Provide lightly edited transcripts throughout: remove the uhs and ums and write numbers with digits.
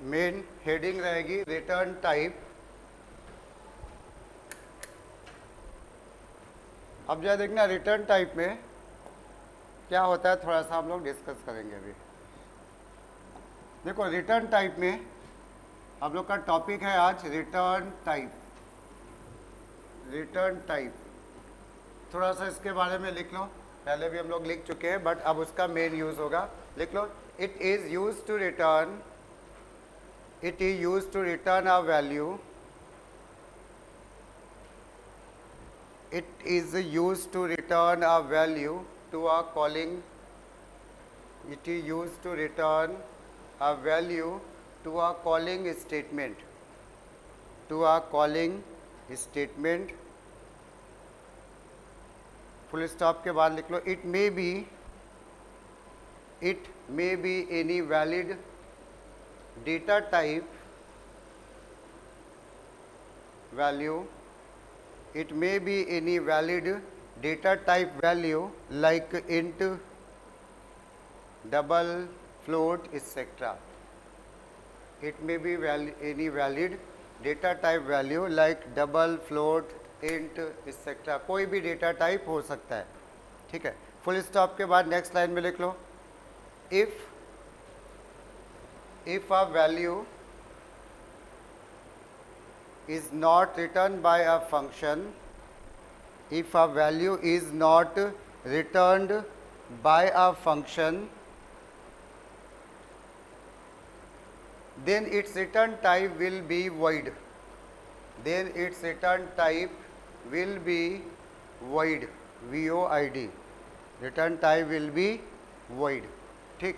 Main heading रहेगी return type. अब जो देखना रिटर्न टाइप में क्या होता है थोड़ा सा हम लोग डिस्कस करेंगे अभी। देखो रिटर्न टाइप में हम लोग का टॉपिक है आज रिटर्न टाइप। रिटर्न टाइप थोड़ा सा इसके बारे में लिख लो, पहले भी हम लोग लिख चुके हैं बट अब उसका मेन यूज होगा। लिख लो it is use to return, it is used to return a value, it is used to return a value to a calling, it is used to return a value to a calling statement, to a calling statement। Full stop के बाद लिख लो it may be any valid data type value, it may be any valid data type value like int, double, float, etc. It may be any valid data type value like double, float, int, etc. कोई भी data type हो सकता है, ठीक है। Full stop के बाद next line में लिख लो if a value is not returned by a function, if a value is not returned by a function, then its return type will be void, then its return type will be void, void, return type will be void, ठीक।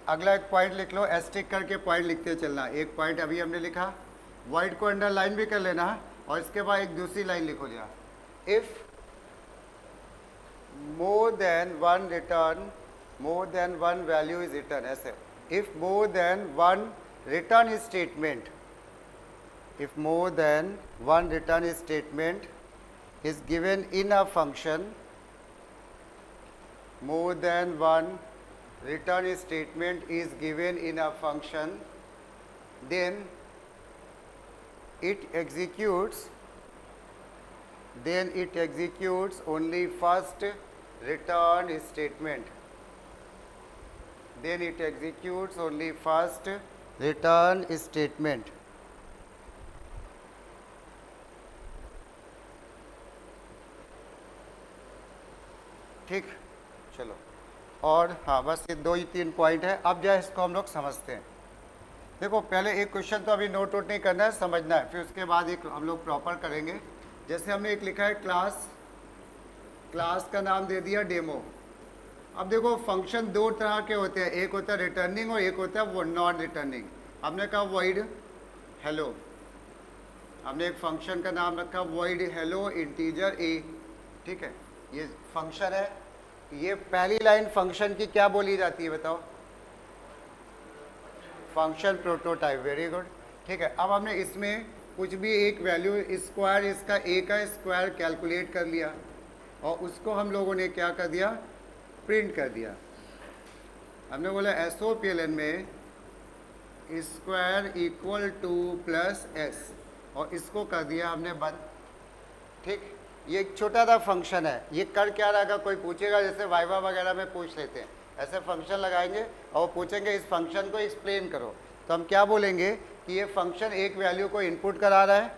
अगला एक point लिख लो, asterisk करके point लिखते चलना। एक point अभी हमने लिखा, वाइड को अंडरलाइन भी कर लेना और इसके बाद एक दूसरी लाइन लिखो जरा, if more than one value is return, ऐसे if more than one return statement, if more than one return statement is given in a function, more than one return statement is given in a function, then it executes only first return statement, then it executes only first return statement। ठीक, चलो। और हाँ बस ये 2 ही 3 point है। अब जो है इसको हम लोग समझते हैं। देखो पहले एक क्वेश्चन तो अभी नोट आउट नहीं करना है, समझना है, फिर उसके बाद एक हम लोग प्रॉपर करेंगे। जैसे हमने एक लिखा है क्लास का नाम दे दिया डेमो। अब देखो फंक्शन 2 तरह के होते हैं, एक होता है रिटर्निंग और एक होता है वो नॉन रिटर्निंग। हमने कहा वॉइड हेलो, हमने एक फंक्शन का नाम रखा वॉइड हेलो इंटीजर ए, ठीक है, ये फंक्शन है। ये पहली लाइन फंक्शन की क्या बोली जाती है बताओ? फंक्शन प्रोटोटाइप, वेरी गुड, ठीक है। अब हमने इसमें कुछ भी एक वैल्यू स्क्वायर, इसका ए का स्क्वायर कैलकुलेट कर लिया और उसको हम लोगों ने क्या कर दिया, प्रिंट कर दिया। हमने बोला SOPLN में square equal to plus S और इसको कर दिया हमने बंद, ठीक। ये एक छोटा सा फंक्शन है, ये कर क्या रहा, कोई पूछेगा, जैसे वाइवा वगैरह में पूछ लेते हैं, ऐसे फंक्शन लगाएंगे और वो पूछेंगे इस फंक्शन को एक्सप्लेन करो, तो हम क्या बोलेंगे कि ये फंक्शन एक वैल्यू को इनपुट करा रहा है,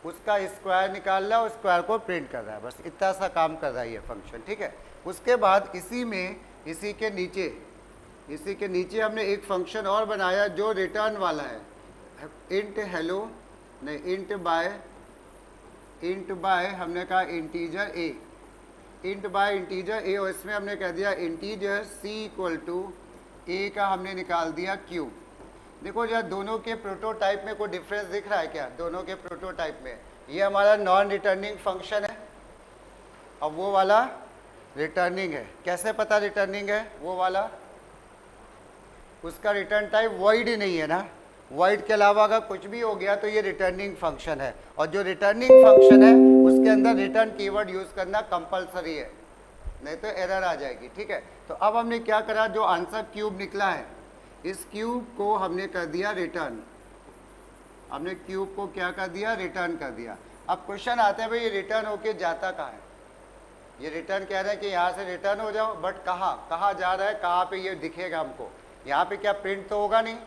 उसका स्क्वायर निकाल रहा है और स्क्वायर को प्रिंट कर रहा है, बस इतना सा काम कर रहा है ये फंक्शन, ठीक है। उसके बाद इसी के नीचे हमने एक फंक्शन और बनाया जो रिटर्न वाला है, इंट हेलो नहीं, इंट बाय हमने कहा integer A, int by integer A, और इसमें हमने कह दिया integer C equal to A का हमने निकाल दिया क्यूब। देखो जरा दोनों के प्रोटोटाइप में कोई डिफरेंस दिख रहा है क्या? दोनों के प्रोटोटाइप में ये हमारा नॉन रिटर्निंग फंक्शन है और वो वाला रिटर्निंग है। कैसे पता रिटर्निंग है वो वाला? उसका रिटर्न टाइप वॉइड नहीं है ना, वॉइड के अलावा अगर कुछ भी हो गया तो ये रिटर्निंग फंक्शन है, और जो रिटर्निंग फंक्शन है उसके अंदर रिटर्न कीवर्ड यूज करना कंपलसरी है, नहीं तो एरर आ जाएगी, ठीक है। तो अब हमने क्या करा, जो आंसर क्यूब निकला है इस क्यूब को हमने कर दिया रिटर्न, हमने क्यूब को क्या कर दिया, रिटर्न कर दिया। अब क्वेश्चन आता है भाई ये रिटर्न होके जाता कहाँ है, ये रिटर्न कह रहे हैं कि यहाँ से रिटर्न हो जाओ, बट कहाँ जा रहा है, कहाँ पे ये दिखेगा हमको, यहाँ पे क्या प्रिंट तो होगा नहीं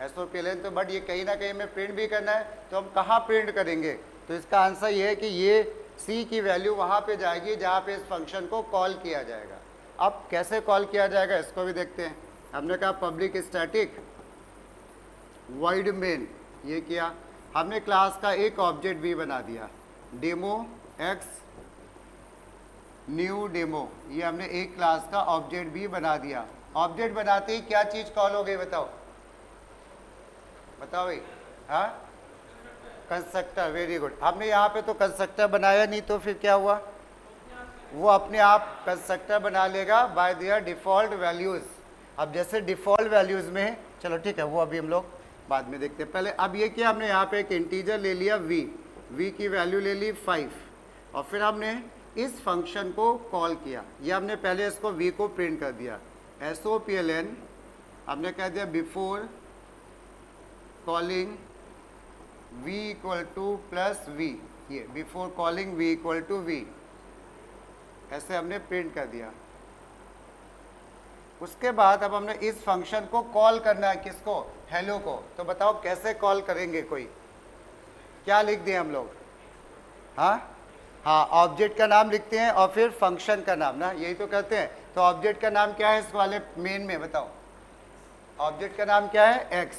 एसओपीएलएन तो, बट ये कहीं ना कहीं में प्रिंट भी करना है, तो हम कहाँ प्रिंट करेंगे, तो इसका आंसर ये है कि ये सी की वैल्यू वहाँ पे जाएगी जहाँ पे इस फंक्शन को कॉल किया जाएगा। अब कैसे कॉल किया जाएगा इसको भी देखते हैं। हमने कहा पब्लिक स्टैटिक वॉइड मेन, ये किया हमने, क्लास का एक ऑब्जेक्ट भी बना दिया डेमो एक्स न्यू डेमो, ये हमने एक क्लास का ऑब्जेक्ट भी बना दिया। ऑब्जेक्ट बनाते ही क्या चीज़ कॉल हो गई बताओ, बताओ भाई, हाँ कंस्ट्रक्टर, वेरी गुड। हमने यहाँ पे तो कंस्ट्रक्टर बनाया नहीं, तो फिर क्या हुआ, वो अपने आप कंस्ट्रक्टर बना लेगा बाय देयर डिफ़ॉल्ट वैल्यूज़। अब जैसे डिफ़ॉल्ट वैल्यूज़ में, चलो ठीक है वो अभी हम लोग बाद में देखते हैं, पहले अब ये किया हमने यहाँ पे एक इंटीजर ले लिया v की वैल्यू ले ली 5, और फिर हमने इस फंक्शन को कॉल किया, ये हमने पहले इसको v को प्रिंट कर दिया, SOPLN हमने कह दिया before calling v equal to plus v, ये before calling v equal to v, ऐसे हमने प्रिंट कर दिया। उसके बाद अब हमने इस फंक्शन को कॉल करना है, किसको, हेलो को, तो बताओ कैसे कॉल करेंगे, कोई क्या लिख दिए हम लोग, हाँ ऑब्जेक्ट का नाम लिखते हैं और फिर फंक्शन का नाम ना, यही तो करते हैं। तो ऑब्जेक्ट का नाम क्या है इस वाले मेन में, बताओ ऑब्जेक्ट का नाम क्या है, x,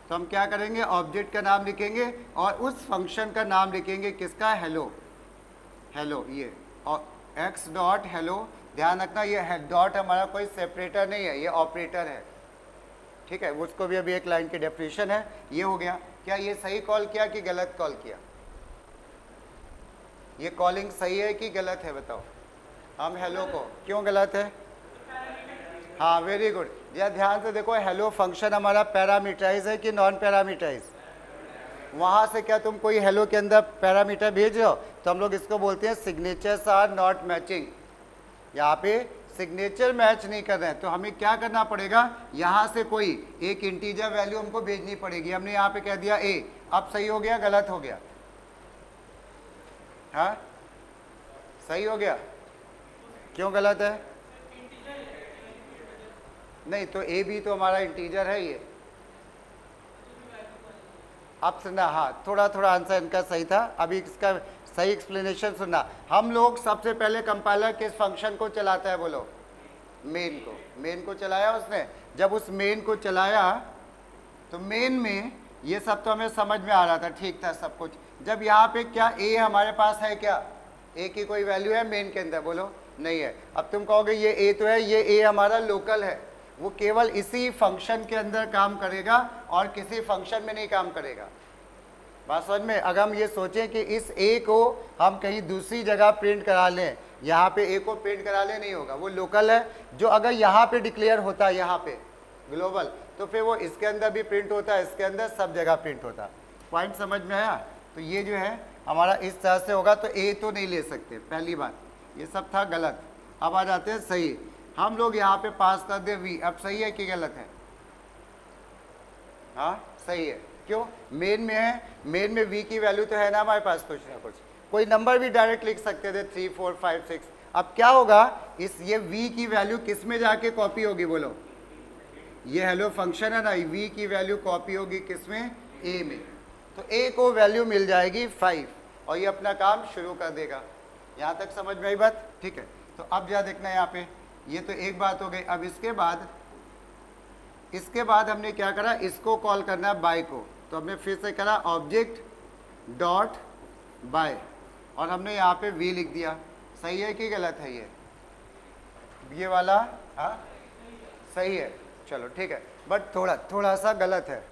तो हम क्या करेंगे, ऑब्जेक्ट का नाम लिखेंगे और उस फंक्शन का नाम लिखेंगे, किसका, हेलो, हेलो ये, और x डॉट हेलो, ध्यान रखना ये डॉट हमारा कोई सेपरेटर नहीं है, ये ऑपरेटर है, ठीक है, उसको भी अभी एक लाइन की डेफिनेशन है। ये हो गया, क्या ये सही कॉल किया कि गलत कॉल किया, ये कॉलिंग सही है कि गलत है बताओ, हम हेलो को, क्यों गलत है, हाँ वेरी गुड, या ध्यान से देखो, हेलो फंक्शन हमारा पैरामीटराइज है कि नॉन पैरामीटराइज, वहाँ से क्या तुम कोई हेलो के अंदर पैरामीटर भेज रहे हो, तो हम लोग इसको बोलते हैं सिग्नेचर्स आर नॉट मैचिंग, यहाँ पे सिग्नेचर मैच नहीं कर रहे हैं, तो हमें क्या करना पड़ेगा, यहाँ से कोई एक इंटीजर वैल्यू हमको भेजनी पड़ेगी। हमने यहाँ पे कह दिया a, अब सही हो गया गलत हो गया, हाँ सही हो गया, क्यों गलत है, नहीं तो a भी तो हमारा इंटीजर है ये, अब सुनना, हाँ थोड़ा थोड़ा आंसर इनका सही था, अभी इसका सही एक्सप्लेनेशन सुनना। हम लोग सबसे पहले कंपाइलर किस फंक्शन को चलाता है बोलो, मेन को, मेन को चलाया उसने, जब उस मेन को चलाया तो मेन में ये सब तो हमें समझ में आ रहा था, ठीक था सब कुछ, जब यहाँ पे क्या a हमारे पास है, क्या a की कोई वैल्यू है मेन के अंदर, बोलो नहीं है। अब तुम कहोगे ये a तो है, ये a हमारा लोकल है, वो केवल इसी फंक्शन के अंदर काम करेगा और किसी फंक्शन में नहीं काम करेगा, बात समझ में। अगर हम ये सोचें कि इस a को हम कहीं दूसरी जगह प्रिंट करा लें, यहाँ पे a को प्रिंट करा लें, नहीं होगा, वो लोकल है, जो अगर यहाँ पे डिक्लेयर होता है, यहाँ पे ग्लोबल, तो फिर वो इसके अंदर भी प्रिंट होता है, इसके अंदर सब जगह प्रिंट होता है। पॉइंट समझ में आया, तो ये जो है हमारा इस तरह से होगा, तो a तो नहीं ले सकते, पहली बात, ये सब था गलत। अब आ जाते हैं सही, हम लोग यहाँ पे पास कर दे v, अब सही है कि गलत है, हाँ सही है, क्यों, मेन में है, मेन में v की वैल्यू तो है ना हमारे पास, कुछ ना कुछ, कोई नंबर भी डायरेक्ट लिख सकते थे 3 4 5 6। अब क्या होगा, इस ये v की वैल्यू किस में जाके कॉपी होगी बोलो, ये हेलो फंक्शन है ना, v की वैल्यू कॉपी होगी किस में, a में, तो a को वैल्यू मिल जाएगी 5 और ये अपना काम शुरू कर देगा। यहाँ तक समझ में आई बात, ठीक है। तो अब जा देखना यहाँ पे, ये तो एक बात हो गई। अब इसके बाद हमने क्या करा, इसको कॉल करना है बाय को, तो हमने फिर से करा ऑब्जेक्ट डॉट बाय, और हमने यहाँ पे v लिख दिया। सही है कि गलत है ये वाला, हाँ सही है, चलो ठीक है, बट थोड़ा सा गलत है,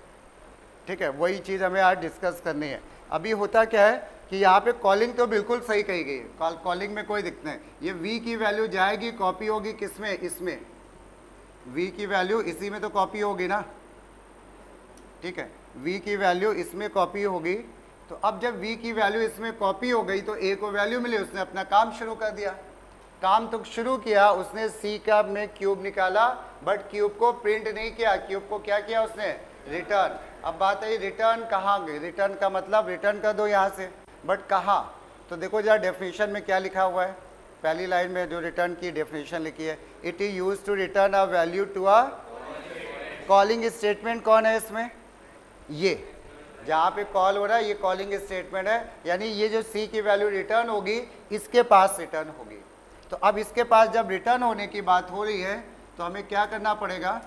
ठीक है, वही चीज़ हमें आज डिस्कस करनी है। अभी होता क्या है कि यहाँ पे कॉलिंग तो बिल्कुल सही कही गई है, कॉलिंग में कोई दिक्कत नहीं, ये v की वैल्यू जाएगी कॉपी होगी किसमें, इसमें, v की वैल्यू इसी में तो कॉपी होगी ना, ठीक है, v की वैल्यू इसमें कॉपी होगी। तो अब जब v की वैल्यू इसमें कॉपी हो गई तो a को वैल्यू मिली, उसने अपना काम शुरू कर दिया। काम तो शुरू किया उसने, सी का में क्यूब निकाला, बट क्यूब को प्रिंट नहीं किया, क्यूब को क्या किया उसने, रिटर्न। अब बात है रिटर्न कहाँ गई, रिटर्न का मतलब रिटर्न कर दो यहाँ से, बट कहाँ, तो देखो जरा डेफिनेशन में क्या लिखा हुआ है, पहली लाइन में जो रिटर्न की डेफिनेशन लिखी है, it is use to return a value to a calling statement. कौन है इसमें, ये जहाँ पे कॉल हो रहा है ये कॉलिंग स्टेटमेंट है, यानी ये जो सी की वैल्यू रिटर्न होगी इसके पास रिटर्न होगी। तो अब इसके पास जब रिटर्न होने की बात हो रही है तो हमें क्या करना पड़ेगा,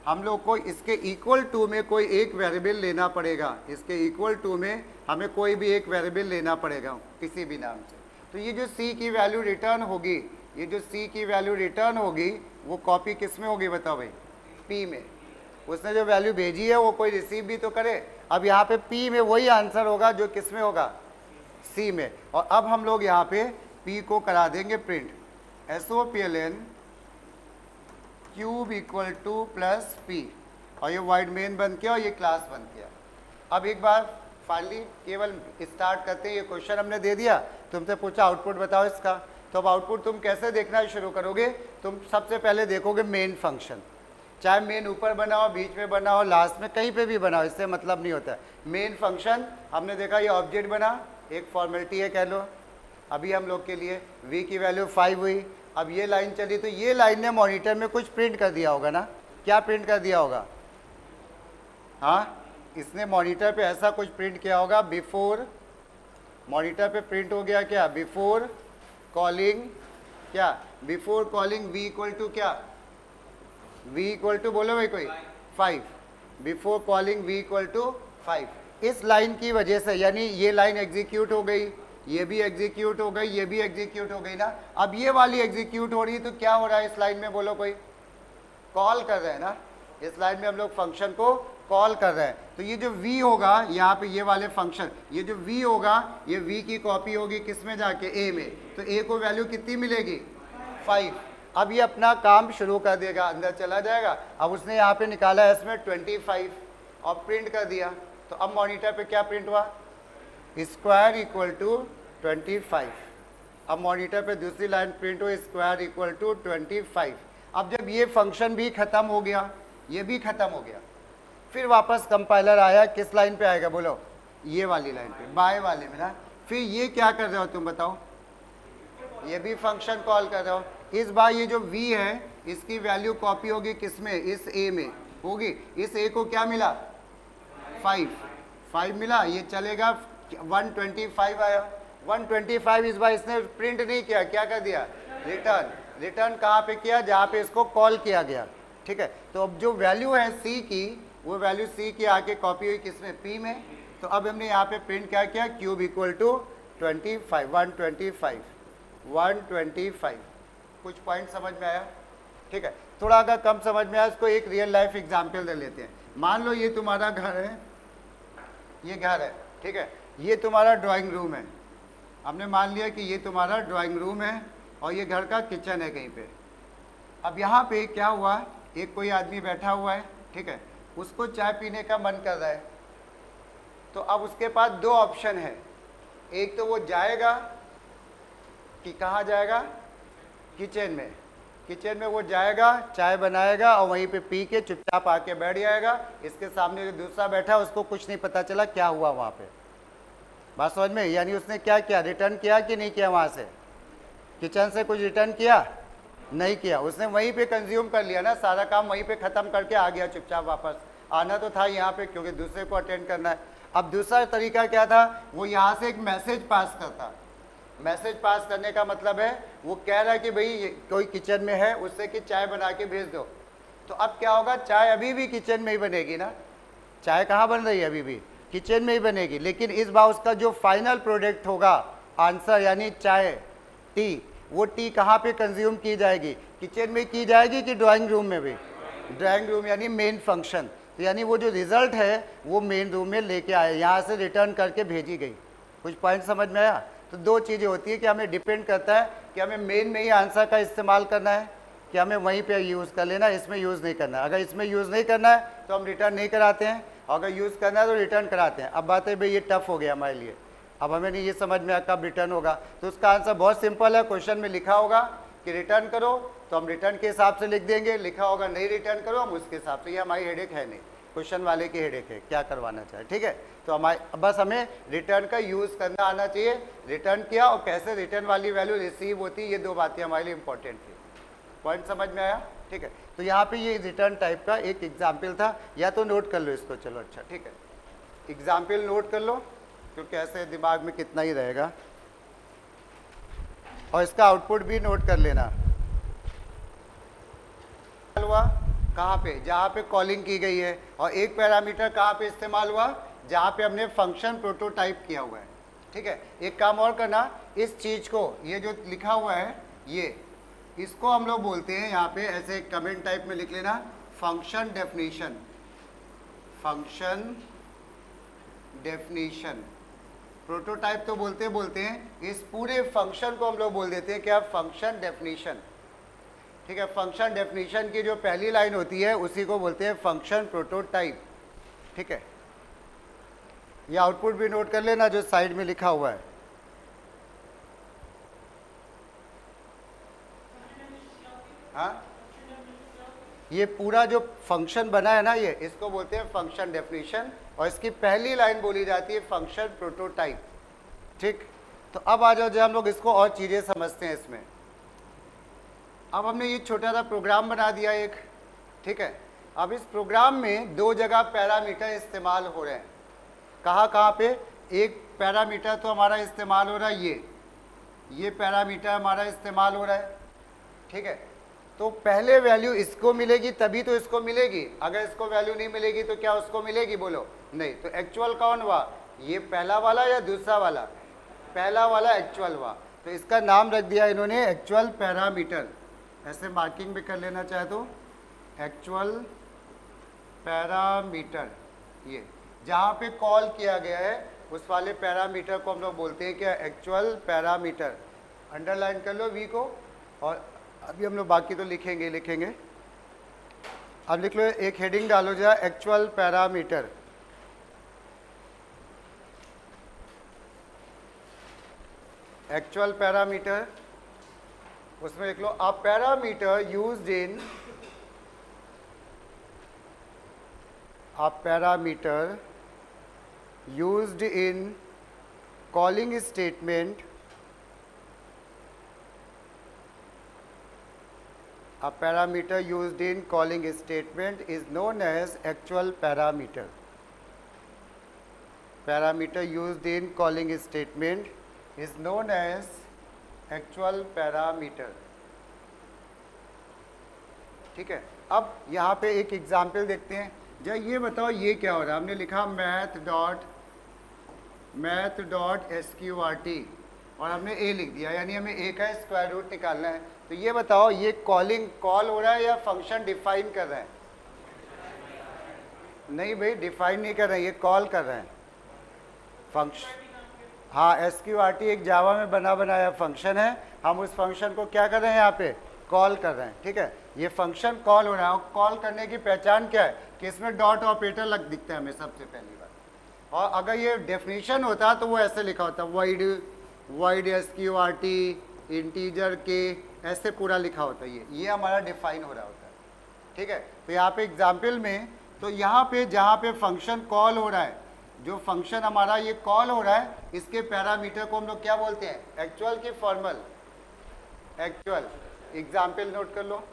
हम लोग को इसके इक्वल टू में कोई एक वेरिएबल लेना पड़ेगा, इसके इक्वल टू में हमें कोई भी एक वेरिएबल लेना पड़ेगा किसी भी नाम से। तो ये जो सी की वैल्यू रिटर्न होगी, ये जो सी की वैल्यू रिटर्न होगी वो कॉपी किस में होगी बताओ भाई, पी में। उसने जो वैल्यू भेजी है वो कोई रिसीव भी तो करे। अब यहाँ पे पी में वही आंसर होगा जो किस में होगा, सी में। और अब हम लोग यहाँ पे पी को करा देंगे print, SOPLN cube equal to plus P, और ये वाइड मेन बन गया और ये क्लास बन गया। अब एक बार फाइनली केवल स्टार्ट करते हैं, ये क्वेश्चन हमने दे दिया, तुमसे पूछा आउटपुट बताओ इसका, तो अब आउटपुट तुम कैसे देखना शुरू करोगे, तुम सबसे पहले देखोगे मेन फंक्शन, चाहे मेन ऊपर बनाओ, बीच में बनाओ, लास्ट में कहीं पे भी बनाओ, इससे मतलब नहीं होता है। मेन फंक्शन हमने देखा ये ऑब्जेक्ट बना, एक फॉर्मेलिटी है कह लो, अभी हम लोग के लिए v की वैल्यू 5 हुई। अब ये लाइन चली तो ये लाइन ने मॉनिटर में कुछ प्रिंट कर दिया होगा ना, क्या प्रिंट कर दिया होगा, हाँ इसने मॉनिटर पे ऐसा कुछ प्रिंट किया होगा, बिफोर, मॉनिटर पे प्रिंट हो गया क्या, बिफोर कॉलिंग, क्या before calling v equal to क्या, v इक्वल टू बोलो भाई कोई 5, before calling v equal to 5। इस लाइन की वजह से यानी ये लाइन एग्जीक्यूट हो गई, ये भी एग्जीक्यूट हो गई, ये भी एग्जीक्यूट हो गई ना। अब ये वाली एग्जीक्यूट हो रही है तो क्या हो रहा है इस लाइन में बोलो कोई, कॉल कर रहे हैं ना, इस लाइन में हम लोग फंक्शन को कॉल कर रहे हैं। तो ये जो v होगा यहाँ पे ये वाले फंक्शन, ये जो v होगा ये v की कॉपी होगी किस में जाके, a में, तो a को वैल्यू कितनी मिलेगी 5। अब ये अपना काम शुरू कर देगा, अंदर चला जाएगा। अब उसने यहाँ पे निकाला है इसमें 25 और प्रिंट कर दिया, तो अब मॉनिटर पे क्या प्रिंट हुआ, स्क्वायर इक्वल टू 25। अब मॉनिटर पे दूसरी लाइन प्रिंट हो, स्क्वायर इक्वल टू 25। अब जब ये फंक्शन भी खत्म हो गया, ये भी खत्म हो गया, फिर वापस कंपाइलर आया, किस लाइन पे आएगा बोलो, ये वाली लाइन पे, बाएं वाले में ना। फिर ये क्या कर रहे हो तुम बताओ, ये भी फंक्शन कॉल कर रहे हो। इस बार ये जो v है इसकी वैल्यू कॉपी होगी किसमें, इस a में होगी, इस a को क्या मिला 5 मिला, ये चलेगा 125 आया, 125 इस बार इसने प्रिंट नहीं किया, क्या कर दिया रिटर्न। रिटर्न कहाँ पे किया, जहाँ पे इसको कॉल किया गया, ठीक है। तो अब जो वैल्यू है c की, वो वैल्यू c की आके कॉपी हुई किसमें, p में। तो अब हमने यहाँ पे प्रिंट क्या किया, क्यूब इक्वल टू 25, 125। कुछ पॉइंट समझ में आया, ठीक है। थोड़ा अगर कम समझ में आया इसको एक रियल लाइफ एग्जाम्पल दे लेते हैं। मान लो ये तुम्हारा घर है, ये घर है, ठीक है, ये तुम्हारा ड्राइंग रूम है। हमने मान लिया कि ये तुम्हारा ड्राइंग रूम है और ये घर का किचन है कहीं पे। अब यहाँ पे क्या हुआ, एक कोई आदमी बैठा हुआ है, ठीक है, उसको चाय पीने का मन कर रहा है। तो अब उसके पास दो ऑप्शन है, एक तो वो जाएगा कि कहाँ जाएगा, किचन में, किचन में वो जाएगा, चाय बनाएगा और वहीं पे पी के चुपचाप आके बैठ जाएगा। इसके सामने जो दूसरा बैठा उसको कुछ नहीं पता चला क्या हुआ वहाँ पे, बात समझ में। यानी उसने क्या किया, रिटर्न किया कि नहीं किया, वहाँ से किचन से कुछ रिटर्न किया नहीं किया, उसने वहीं पे कंज्यूम कर लिया ना, सारा काम वहीं पे ख़त्म करके आ गया चुपचाप वापस। आना तो था यहाँ पे क्योंकि दूसरे को अटेंड करना है। अब दूसरा तरीका क्या था, वो यहाँ से एक मैसेज पास करता। मैसेज पास करने का मतलब है वो कह रहा है कि भाई कोई किचन में है, उससे कि चाय बना के भेज दो। तो अब क्या होगा, चाय अभी भी किचन में ही बनेगी ना, चाय कहाँ बन रही है, अभी भी किचन में ही बनेगी। लेकिन इस बार उसका जो फाइनल प्रोडक्ट होगा, आंसर यानी चाय, टी, वो टी कहाँ पे कंज्यूम की जाएगी, किचन में की जाएगी कि ड्राइंग रूम में भी, ड्राइंग रूम यानी मेन फंक्शन। तो यानी वो जो रिजल्ट है वो मेन रूम में लेके आए, यहाँ से रिटर्न करके भेजी गई। कुछ पॉइंट समझ में आया। तो दो चीज़ें होती है कि हमें डिपेंड करता है कि हमें मेन में ही आंसर का इस्तेमाल करना है कि हमें वहीं पे यूज़ कर लेना है, इसमें यूज़ नहीं करना है। अगर इसमें यूज़ नहीं करना है तो हम रिटर्न नहीं कराते हैं, और अगर यूज़ करना है तो रिटर्न कराते हैं। अब बात है भाई ये टफ हो गया हमारे लिए, अब हमें नहीं ये समझ में आया कब रिटर्न होगा, तो उसका आंसर बहुत सिंपल है, क्वेश्चन में लिखा होगा कि रिटर्न करो तो हम रिटर्न के हिसाब से लिख देंगे, लिखा होगा नहीं रिटर्न करो हम उसके हिसाब से। ये हमारी हेडेक है नहीं, क्वेश्चन वाले की हेडेक है क्या करवाना चाहे, ठीक है। तो हमारे बस हमें रिटर्न का यूज़ करना आना चाहिए, रिटर्न किया और कैसे रिटर्न वाली वैल्यू रिसीव होती है, ये दो बातें हमारे लिए इंपॉर्टेंट थी। पॉइंट समझ में आया, ठीक है। तो यहाँ पे ये रिटर्न टाइप का एक एग्जाम्पल था, या तो नोट कर लो इसको, चलो अच्छा ठीक है, एग्जाम्पल नोट कर लो क्योंकि ऐसे दिमाग में कितना ही रहेगा, और इसका आउटपुट भी नोट कर लेना। हुआ कहाँ पे, जहाँ पे कॉलिंग की गई है, और एक पैरामीटर कहाँ पे इस्तेमाल हुआ, जहाँ पे हमने फंक्शन प्रोटोटाइप किया हुआ है, ठीक है। एक काम और करना, इस चीज को, ये जो लिखा हुआ है ये, इसको हम लोग बोलते हैं यहाँ पे ऐसे कमेंट टाइप में लिख लेना, function definition. Function definition, prototype तो बोलते हैं, इस पूरे फंक्शन को हम लोग बोल देते हैं क्या, फंक्शन डेफिनेशन, ठीक है। फंक्शन डेफिनेशन की जो पहली लाइन होती है उसी को बोलते हैं फंक्शन प्रोटोटाइप, ठीक है। ये आउटपुट भी नोट कर लेना जो साइड में लिखा हुआ है। हाँ, ये पूरा जो फंक्शन बना है ना, ये इसको बोलते हैं फंक्शन डेफिनेशन, और इसकी पहली लाइन बोली जाती है फंक्शन प्रोटोटाइप, ठीक। तो अब आ जाओ जब हम लोग इसको और चीज़ें समझते हैं इसमें। अब हमने ये छोटा सा प्रोग्राम बना दिया एक, ठीक है। अब इस प्रोग्राम में दो जगह पैरामीटर इस्तेमाल हो रहे हैं, कहाँ पे, एक पैरामीटर तो हमारा इस्तेमाल हो रहा है ये पैरामीटर हमारा इस्तेमाल हो रहा है, ठीक है। तो पहले वैल्यू इसको मिलेगी तभी तो इसको मिलेगी, अगर इसको वैल्यू नहीं मिलेगी तो क्या उसको मिलेगी, बोलो नहीं। तो एक्चुअल कौन हुआ, ये पहला वाला या दूसरा वाला, पहला वाला एक्चुअल हुआ, तो इसका नाम रख दिया इन्होंने एक्चुअल पैरामीटर, ऐसे मार्किंग भी कर लेना चाहे तो, एक्चुअल पैरामीटर। ये जहाँ पे कॉल किया गया है उस वाले पैरामीटर को हम लोग बोलते हैं क्या, एक्चुअल पैरामीटर। अंडरलाइन कर लो वी को, और अभी हम लोग बाकी तो लिखेंगे। अब लिख लो, एक हेडिंग डालो जरा, एक्चुअल पैरामीटर। एक्चुअल पैरामीटर, उसमें लिख लो a parameter used in, a parameter used in calling statement, a parameter used in calling statement is known as actual parameter. Parameter used in calling statement is known as actual parameter, ठीक है। अब यहाँ पे एक example देखते हैं, जब ये बताओ ये क्या हो रहा है, हमने लिखा मैथ डॉट SQRT और हमने a लिख दिया, यानी हमें a का स्क्वायर रूट निकालना है। तो ये बताओ ये कॉल हो रहा है या फंक्शन डिफाइन कर रहे हैं, नहीं भाई डिफाइन नहीं कर रहे हैं, ये कॉल कर रहे हैं फंक्शन। हाँ, SQRT एक जावा में बनाया फंक्शन है, हम उस फंक्शन को क्या कर रहे हैं यहाँ पे, कॉल कर रहे हैं, ठीक है। ये फंक्शन कॉल हो रहा है, और कॉल करने की पहचान क्या है कि इसमें डॉट ऑपरेटर दिखता है हमें सबसे पहली बार। और अगर ये डेफिनेशन होता तो वो ऐसे लिखा होता, वाइड SQRT इंटीजर के, ऐसे पूरा लिखा होता है, ये हमारा डिफाइन हो रहा होता है, ठीक है। तो यहाँ पे एग्जाम्पल में, तो यहाँ पे जहाँ पे फंक्शन कॉल हो रहा है, जो फंक्शन हमारा ये कॉल हो रहा है, इसके पैरामीटर को हम लोग क्या बोलते हैं, एक्चुअल की फॉर्मल, एक्चुअल। एग्जाम्पल नोट कर लो,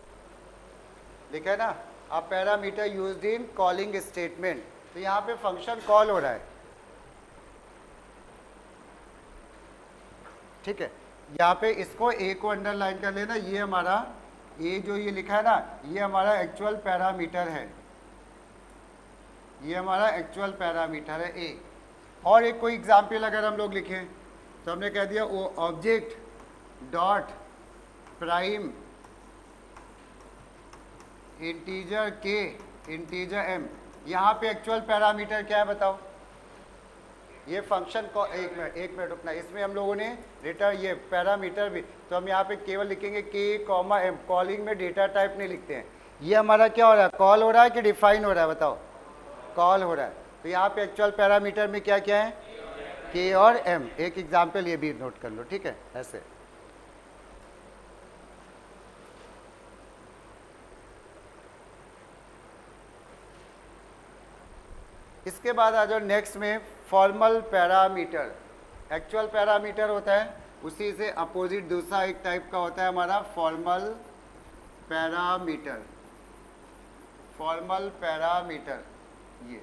लिखा है ना, अ parameter used in calling statement, तो यहाँ पे फंक्शन कॉल हो रहा है, ठीक है। यहाँ पे इसको ए को अंडरलाइन कर लेना, ये हमारा ए जो ये लिखा है ना, ये हमारा एक्चुअल पैरामीटर है, ये हमारा एक्चुअल पैरामीटर है ए। और एक कोई एग्जाम्पल अगर हम लोग लिखें तो हमने कह दिया वो ऑब्जेक्ट डॉट प्राइम इंटीजर के इंटीजर एम, यहाँ पे एक्चुअल पैरामीटर क्या है बताओ, ये फंक्शन को, एक मिनट रुकना, इसमें हम लोगों ने रिटर्न ये पैरामीटर भी, तो हम यहाँ पे केवल लिखेंगे के कॉमा एम, कॉलिंग में डेटा टाइप नहीं लिखते हैं। ये हमारा क्या हो रहा है, कॉल हो रहा है कि डिफाइन हो रहा है बताओ, कॉल हो रहा है। तो यहाँ पे एक्चुअल पैरामीटर में क्या क्या है, के और एम। एक एग्जाम्पल ये भी नोट कर लो, ठीक है, ऐसे। इसके बाद आ जाओ नेक्स्ट में फॉर्मल पैरामीटर। एक्चुअल पैरामीटर होता है, उसी से अपोजिट दूसरा एक टाइप का होता है हमारा फॉर्मल पैरामीटर। फॉर्मल पैरामीटर ये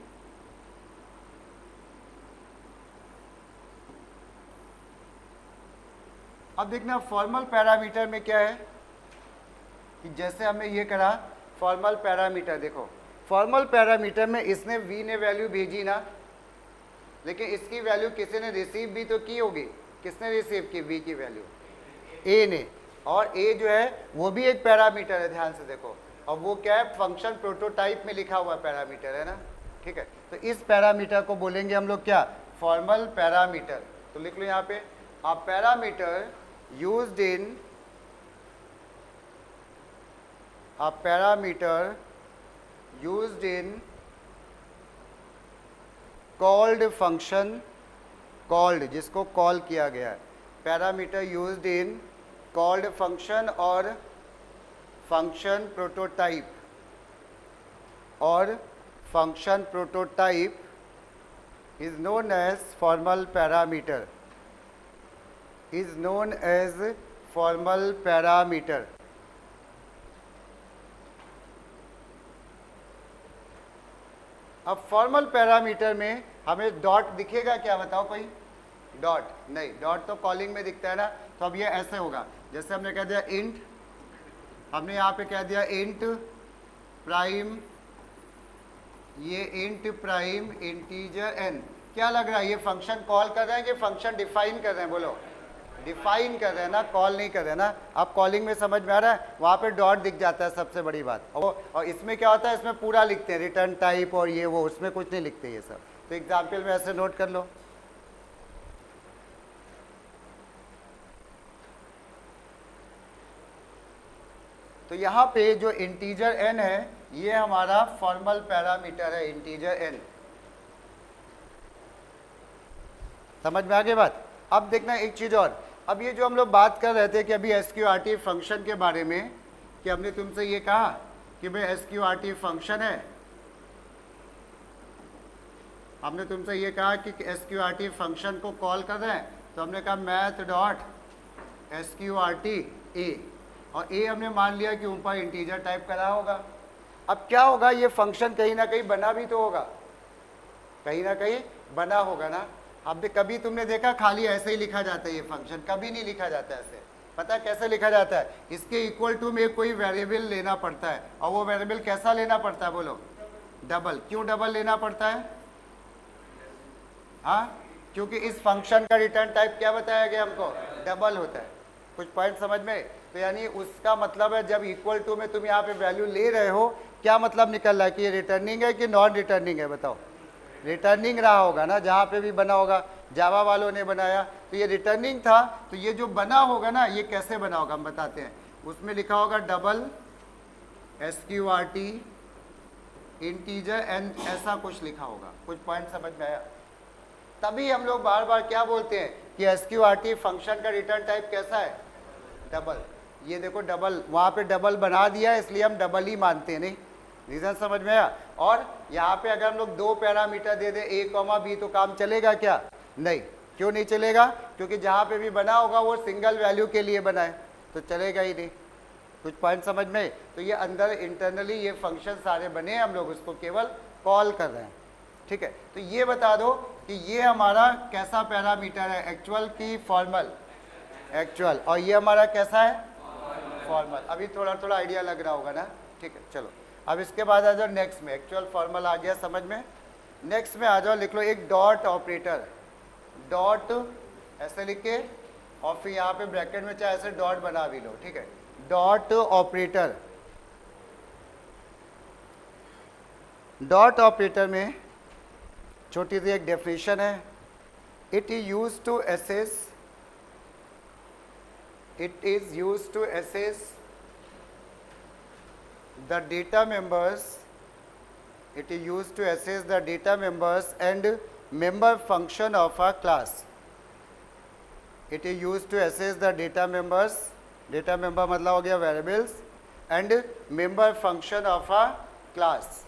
अब देखना फॉर्मल पैरामीटर में क्या है कि जैसे हमने ये करा फॉर्मल पैरामीटर, देखो फॉर्मल पैरामीटर में इसने v ने वैल्यू भेजी ना, लेकिन इसकी वैल्यू किसी ने रिसीव भी तो की होगी। किसने रिसीव की v की वैल्यू? a ने। और a जो है वो भी एक पैरामीटर है, ध्यान से देखो। और वो क्या है? फंक्शन प्रोटोटाइप में लिखा हुआ पैरामीटर है ना, ठीक है। तो इस पैरामीटर को बोलेंगे हम लोग क्या? Formal parameter. तो लिख लो यहाँ पे, अ parameter used in a parameter used in called function, called जिसको कॉल किया गया है, पैरामीटर यूज्ड इन कॉल्ड फंक्शन और फंक्शन प्रोटोटाइप, और function prototype is known as formal parameter, is known as formal parameter। अब फॉर्मल पैरामीटर में हमें dot दिखेगा क्या? बताओ कोई? डॉट नहीं, डॉट तो कॉलिंग में दिखता है ना। तो अब ये ऐसे होगा, जैसे हमने कह दिया इंट, हमने यहाँ पे कह दिया इंट प्राइम, ये इंट प्राइम इंटीजर n। क्या लग रहा है? ये फंक्शन कॉल कर रहे हैं कि फंक्शन डिफाइन कर रहे हैं? बोलो, डिफाइन कर रहे हैं ना, कॉल नहीं कर रहे हैं ना। अब कॉलिंग में समझ में आ रहा है, वहाँ पे डॉट दिख जाता है, सबसे बड़ी बात। और इसमें क्या होता है? इसमें पूरा लिखते हैं, रिटर्न टाइप और ये वो, उसमें कुछ नहीं लिखते ये सब। तो एग्जाम्पल में ऐसे नोट कर लो। तो यहाँ पे जो इंटीजर n है, ये हमारा फॉर्मल पैरामीटर है, इंटीजर n। समझ में आ गई बात? अब देखना एक चीज और, अब ये जो हम लोग बात कर रहे थे कि अभी SQRT फंक्शन के बारे में, कि हमने तुमसे ये कहा कि भाई SQRT फंक्शन है, हमने तुमसे ये कहा कि SQRT फंक्शन को कॉल कर रहे हैं, तो हमने कहा मैथ डॉट SQRT a, और a हमने मान लिया कि ऊपर इंटीजर टाइप करा होगा। अब क्या होगा? ये फंक्शन कहीं ना कहीं बना भी तो होगा, कहीं ना कहीं बना होगा ना। अब कभी तुमने देखा खाली ऐसे ही लिखा जाता है ये फंक्शन? कभी नहीं लिखा जाता ऐसे। पता कैसे लिखा जाता है? इसके इक्वल टू में कोई वेरिएबल लेना पड़ता है, और वो वेरिएबल कैसा लेना पड़ता है? बोलो, डबल। क्यों डबल लेना पड़ता है? हाँ, क्योंकि इस फंक्शन का रिटर्न टाइप क्या बताया गया हमको? डबल होता है। कुछ पॉइंट समझ में? तो यानी उसका मतलब है जब इक्वल टू में तुम यहाँ पे वैल्यू ले रहे हो, क्या मतलब निकल रहा है कि ये रिटर्निंग है कि नॉन रिटर्निंग है? बताओ। रिटर्निंग रहा होगा ना, जहाँ पे भी बना होगा। जावा वालों ने बनाया तो ये रिटर्निंग था, तो ये जो बना होगा ना, ये कैसे बना होगा हम बताते हैं। उसमें लिखा होगा डबल SQRT इंटीजर n, ऐसा कुछ लिखा होगा। कुछ पॉइंट समझ में आया? तभी हम लोग बार बार क्या बोलते हैं कि SQRT फंक्शन का रिटर्न टाइप कैसा है? डबल। ये देखो डबल, वहाँ पे डबल बना दिया है, इसलिए हम डबल ही मानते हैं। नहीं, रीजन समझ में आया? और यहाँ पे अगर हम लोग दो parameter they they a, b, तो काम चलेगा क्या? नहीं। क्यों नहीं चलेगा? क्योंकि जहाँ पे भी बना होगा वो सिंगल वैल्यू के लिए बना है, तो चलेगा ही नहीं। कुछ पॉइंट समझ में? तो ये अंदर इंटरनली ये फंक्शन सारे बने हैं, हम लोग उसको केवल कॉल कर रहे हैं, ठीक है। तो ये बता दो कि ये हमारा कैसा पैरामीटर है? एक्चुअल की फॉर्मल? एक्चुअल। और ये हमारा कैसा है? फॉर्मल। अभी थोड़ा थोड़ा आइडिया लग रहा होगा ना, ठीक है। चलो अब इसके बाद आ जाओ नेक्स्ट में। एक्चुअल फॉर्मल आ गया समझ में। नेक्स्ट में आ जाओ, लिख लो एक डॉट ऑपरेटर। डॉट ऐसे लिख के, और फिर यहाँ पे ब्रैकेट में चाहे ऐसे डॉट बना भी लो, ठीक है। डॉट ऑपरेटर, डॉट ऑपरेटर में छोटी सी एक डेफिनेशन है। It is use to access, it is used to assess the data members, it is used to assess the data members and member function of a class. It is used to assess the data members. Data member मतलब हो गया variables and member function of a class.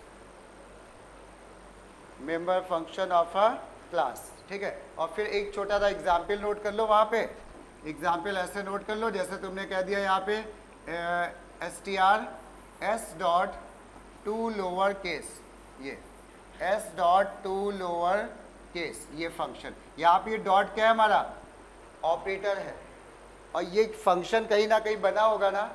Member function of a class. ठीक है. और फिर एक छोटा सा एग्जाम्पल नोट कर लो वहाँ पे. एग्जाम्पल ऐसे नोट कर लो जैसे तुमने कह दिया यहाँ पे str s dot to lower case, ये s dot to lower case, ये फंक्शन. यहाँ पे डॉट क्या है हमारा, ऑपरेटर है, और ये फंक्शन कहीं ना कहीं बना होगा ना,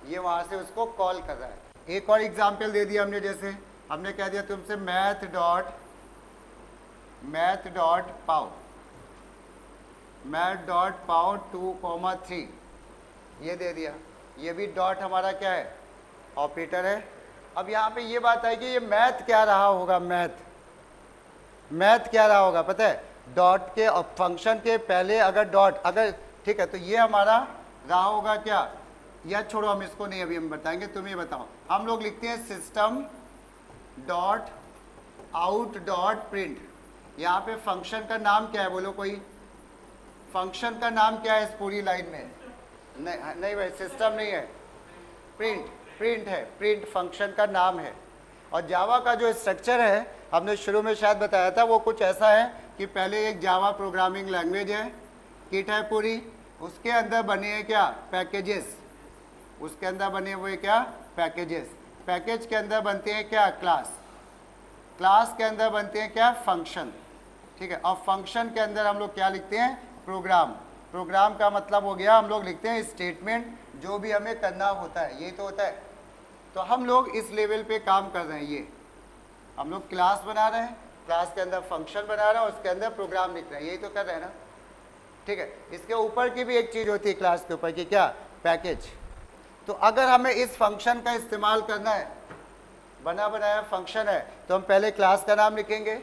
ये वहाँ से उसको कॉल कर रहा है. एक और एग्जाम्पल दे दिया हमने, जैसे हमने कह दिया तुमसे मैथ डॉट पाओ 2,3 ये दे दिया. ये भी डॉट हमारा क्या है, ऑपरेटर है. अब यहाँ पे ये बात है कि ये मैथ क्या रहा होगा, मैथ क्या रहा होगा पता है, डॉट के फंक्शन के पहले अगर डॉट, अगर ठीक है तो ये हमारा रहा होगा क्या, या छोड़ो हम इसको नहीं अभी हम बताएंगे, तुम ये बताओ. हम लोग लिखते हैं system dot out dot print. यहाँ पे फंक्शन का नाम क्या है, बोलो कोई फंक्शन का नाम क्या है इस पूरी लाइन में. नहीं भाई, सिस्टम नहीं है, प्रिंट है, प्रिंट फंक्शन का नाम है. और जावा का जो स्ट्रक्चर है हमने शुरू में शायद बताया था, वो कुछ ऐसा है कि पहले एक जावा प्रोग्रामिंग लैंग्वेज है, किट है पूरी, उसके अंदर बने हैं क्या, पैकेजेस, उसके अंदर बने हुए क्या, पैकेजेस, पैकेज के अंदर बनते हैं क्या, क्लास के अंदर बनते हैं क्या, फंक्शन. ठीक है. और फंक्शन के अंदर हम लोग क्या लिखते हैं, प्रोग्राम का मतलब हो गया हम लोग लिखते हैं स्टेटमेंट, जो भी हमें करना होता है, यही तो होता है. तो हम लोग इस लेवल पे काम कर रहे हैं. ये हम लोग क्लास बना रहे हैं, क्लास के अंदर फंक्शन बना रहे हैं, उसके अंदर प्रोग्राम लिख रहे हैं, यही तो कर रहे हैं ना. ठीक है. इसके ऊपर की भी एक चीज़ होती है क्लास के ऊपर की, क्या, पैकेज. तो अगर हमें इस फंक्शन का इस्तेमाल करना है, बना बनाया फंक्शन है, तो हम पहले क्लास का नाम लिखेंगे,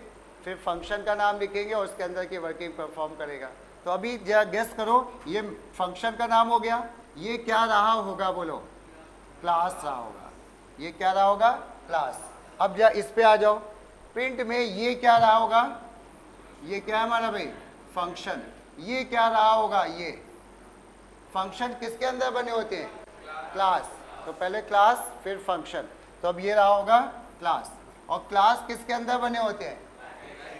फिर फंक्शन का नाम लिखेंगे और उसके अंदर की वर्किंग परफॉर्म करेगा. तो अभी जरा गेस करो, ये फंक्शन का नाम हो गया, ये क्या रहा होगा, बोलो, क्लास रहा होगा. ये क्या रहा होगा, क्लास. अब जरा इस पे आ जाओ, प्रिंट में ये क्या रहा होगा, ये क्या है हमारा भाई, फंक्शन. ये क्या रहा होगा, ये फंक्शन किसके अंदर बने होते हैं, क्लास. तो पहले क्लास फिर फंक्शन, तो अब ये रहा होगा क्लास. और क्लास किसके अंदर बने होते हैं,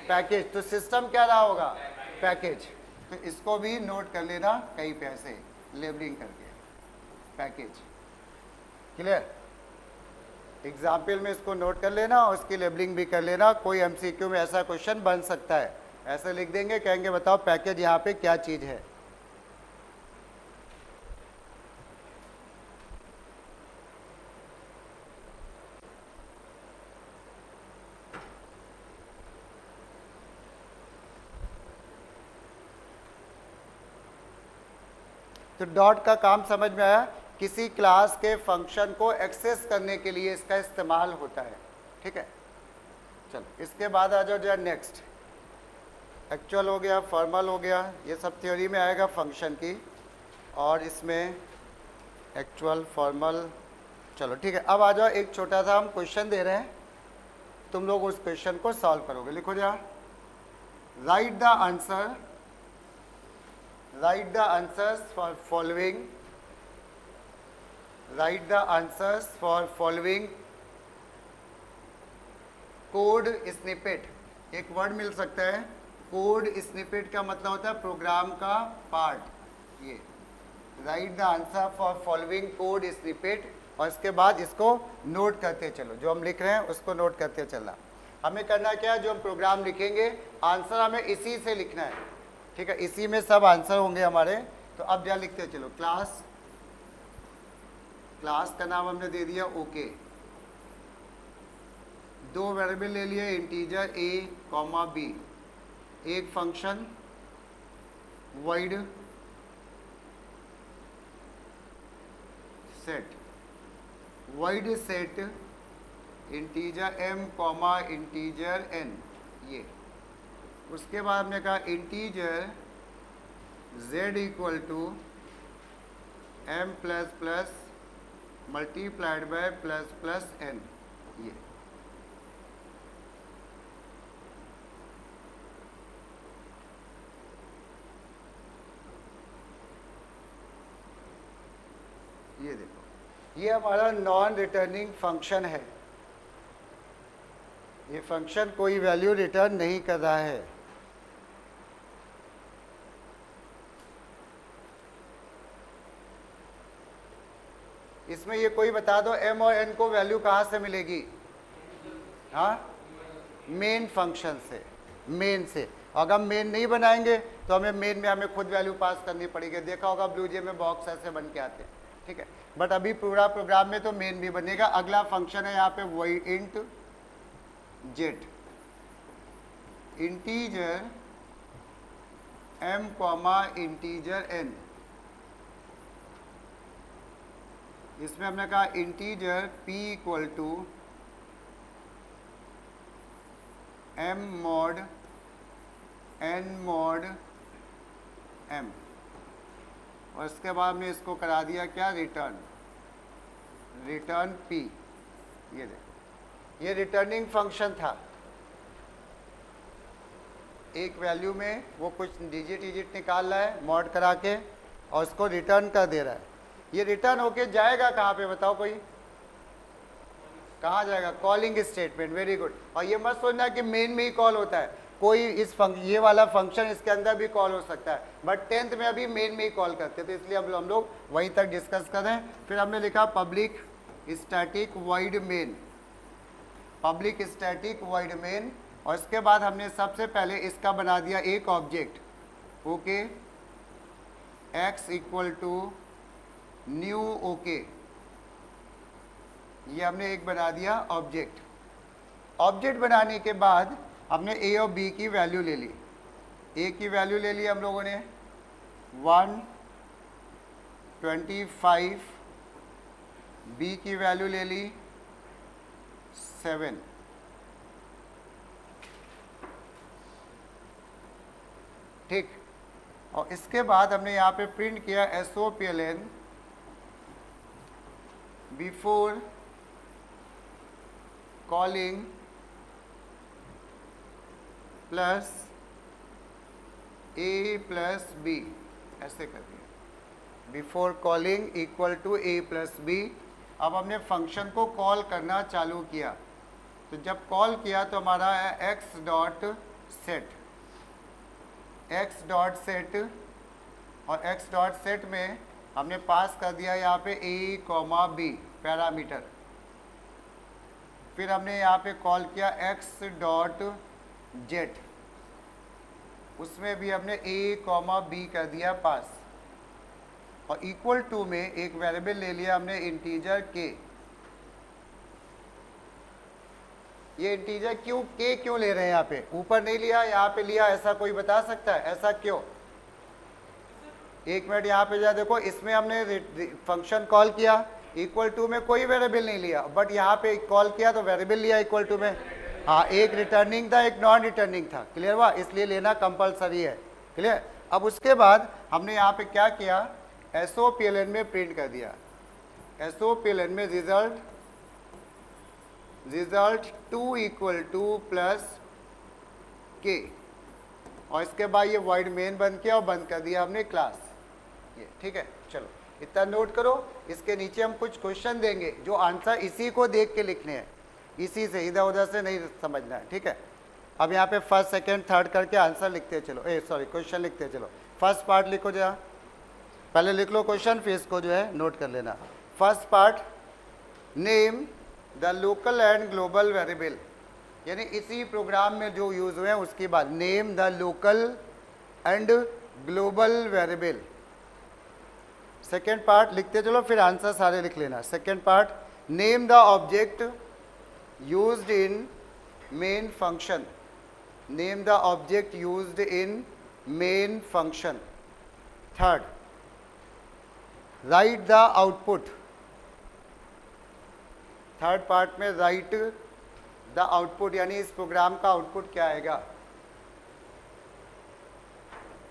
पैकेज. तो सिस्टम क्या रहा होगा, पैकेज. तो इसको भी नोट कर लेना कहीं पे ऐसे लेबलिंग करके, पैकेज. क्लियर. एग्जाम्पल में इसको नोट कर लेना और उसकी लेबलिंग भी कर लेना. कोई एमसीक्यू में ऐसा क्वेश्चन बन सकता है, ऐसे लिख देंगे, कहेंगे बताओ पैकेज यहाँ पे क्या चीज़ है. तो डॉट का काम समझ में आया, किसी क्लास के फंक्शन को एक्सेस करने के लिए इसका इस्तेमाल होता है. ठीक है. चलो इसके बाद आ जाओ जरा नेक्स्ट. एक्चुअल हो गया, फॉर्मल हो गया, ये सब थ्योरी में आएगा फंक्शन की, और इसमें एक्चुअल, फॉर्मल. चलो ठीक है. अब आ जाओ, एक छोटा सा हम क्वेश्चन दे रहे हैं, तुम लोग उस क्वेश्चन को सॉल्व करोगे. लिखो जरा, right the answer, write the answers for following, write the answers for following code snippet. एक वर्ड मिल सकता है, कोड स्निपेट का मतलब होता है प्रोग्राम का पार्ट. ये right the answer for following code snippet, और इसके बाद इसको नोट करते चलो, जो हम लिख रहे हैं उसको नोट करते चलना. हमें करना क्या है, जो हम प्रोग्राम लिखेंगे आंसर हमें इसी से लिखना है. ठीक है. इसी में सब आंसर होंगे हमारे. तो अब क्या लिखते चलो, क्लास का नाम हमने दे दिया ओके. दो वेरिएबल ले लिए, इंटीजर a कॉमा b, एक function void set integer m comma integer n. ये उसके बाद हमने कहा integer z equal to m plus plus multiplied by plus plus n. ये ये हमारा नॉन रिटर्निंग फंक्शन है, ये फंक्शन कोई वैल्यू रिटर्न नहीं कर रहा है। इसमें ये कोई बता दो m और n को वैल्यू कहाँ से मिलेगी? हाँ, मेन फंक्शन से, मेन से। अगर हम मेन नहीं बनाएंगे तो हमें मेन में हमें खुद वैल्यू पास करनी पड़ेगी। देखा होगा ब्लूजे में बॉक्स ऐसे बन के आते हैं, ठीक है। बट अभी पूरा प्रोग्राम में तो मेन भी बनेगा। अगला फंक्शन है यहाँ पे वही integer, integer m comma integer n। इसमें हमने कहा integer p equal to m mod n mod m, और इसके बाद हमने इसको करा दिया क्या? Return, return p। ये देख, ये रिटर्निंग फंक्शन था। एक वैल्यू में वो कुछ डिजिट निकाल रहा है मॉड करा के और उसको रिटर्न कर दे रहा है। ये रिटर्न होके जाएगा कहाँ पे बताओ कोई? कहाँ जाएगा? Calling statement. Very good. और ये मत सोचना कि मेन में ही कॉल होता है, कोई इस ये वाला फंक्शन इसके अंदर भी कॉल हो सकता है, बट 10th में अभी मेन में ही कॉल करते थे, इसलिए हम लोग वहीं तक डिस्कस कर रहे हैं। फिर हमने लिखा public static void main, public static void main. और इसके बाद हमने सबसे पहले इसका बना दिया एक object, okay, x equal to new okay. ये हमने एक बना दिया ऑब्जेक्ट। ऑब्जेक्ट बनाने के बाद हमने a और b की वैल्यू ले ली। a की वैल्यू ले ली हम लोगों ने 125, b की वैल्यू ले ली 7। ठीक। और इसके बाद हमने यहाँ पे प्रिंट किया SOPLN before calling plus a plus b, ऐसे कर दिया। Before calling equal to a plus b। अब हमने फंक्शन को कॉल करना चालू किया, तो जब कॉल किया तो हमारा है x dot set, x dot set, और x डॉट सेट में हमने पास कर दिया यहाँ पे a कॉमा b पैरामीटर। फिर हमने यहाँ पे कॉल किया x डॉट जेट, उसमें भी हमने a कॉमा b कर दिया पास, और इक्वल टू में एक वेरिएबल ले लिया हमने इंटीजर k। ये इंटीजर क्यों ले रहे हैं? यहाँ पे ऊपर नहीं लिया, यहाँ पे लिया, ऐसा कोई बता सकता है ऐसा क्यों? एक मिनट यहाँ पे जा देखो, इसमें हमने फंक्शन कॉल किया, इक्वल टू में कोई वेरिएबल नहीं लिया, बट यहाँ पे कॉल किया तो वेरिएबल लिया इक्वल टू में। हाँ, एक रिटर्निंग था, एक नॉन रिटर्निंग था। क्लियर हुआ? इसलिए लेना कंपलसरी है। क्लियर? अब उसके बाद हमने यहाँ पे क्या किया? SOPLN में प्रिंट कर दिया। SOPLN में result 2 equal to plus k, और इसके बाद ये वॉइड मेन बन किया और बंद कर दिया हमने क्लास। ये ठीक है। चलो इतना नोट करो। इसके नीचे हम कुछ क्वेश्चन देंगे जो आंसर इसी को देख के लिखने हैं, इसी से, इधर उधर से नहीं समझना है। ठीक है। अब यहाँ पे फर्स्ट सेकंड थर्ड करके आंसर लिखते चलो, क्वेश्चन लिखते चलो। फर्स्ट पार्ट लिखो जरा, पहले लिख लो क्वेश्चन, फिर इसको जो है नोट कर लेना। First part, name the local and global variable, यानी इसी प्रोग्राम में जो यूज हुए हैं उसकी बात। Name the local and global variable. Second part लिखते चलो, फिर आंसर सारे लिख लेना। Second part, name the object used in main function, name the object used in main function. Third, right the output, third part में right the output, यानी इस programme का आउटपुट क्या आएगा।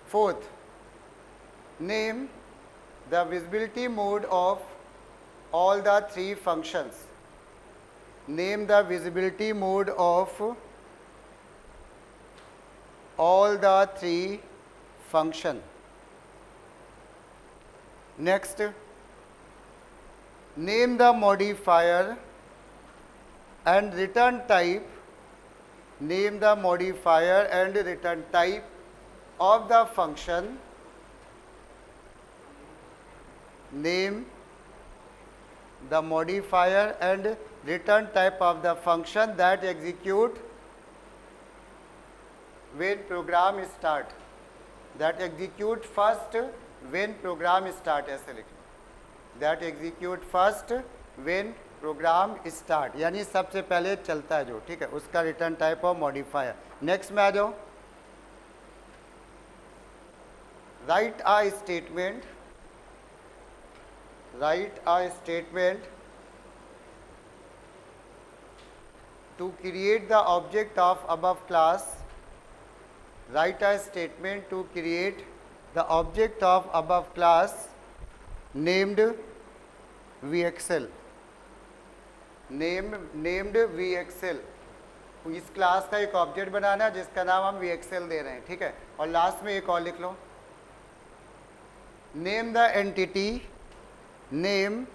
Fourth, name the visibility mode of all the three functions, name the visibility mode of all the three function. Next, name the modifier and return type, name the modifier and return type of the function, name the modifier and return type of the function that execute when program start, that execute first when program start, ऐसे लिख लो, that execute first when program start, यानी सबसे पहले चलता है जो, ठीक है, उसका return type of modifier. Next में आ जाओ, write a statement, write a statement to create the object of above class, write a statement to create the object of above class named VXL, named VXL, इस class का एक object बनाना है जिसका नाम हम VXL दे रहे हैं, ठीक है। और लास्ट में एक और लिख लो, name the entity, name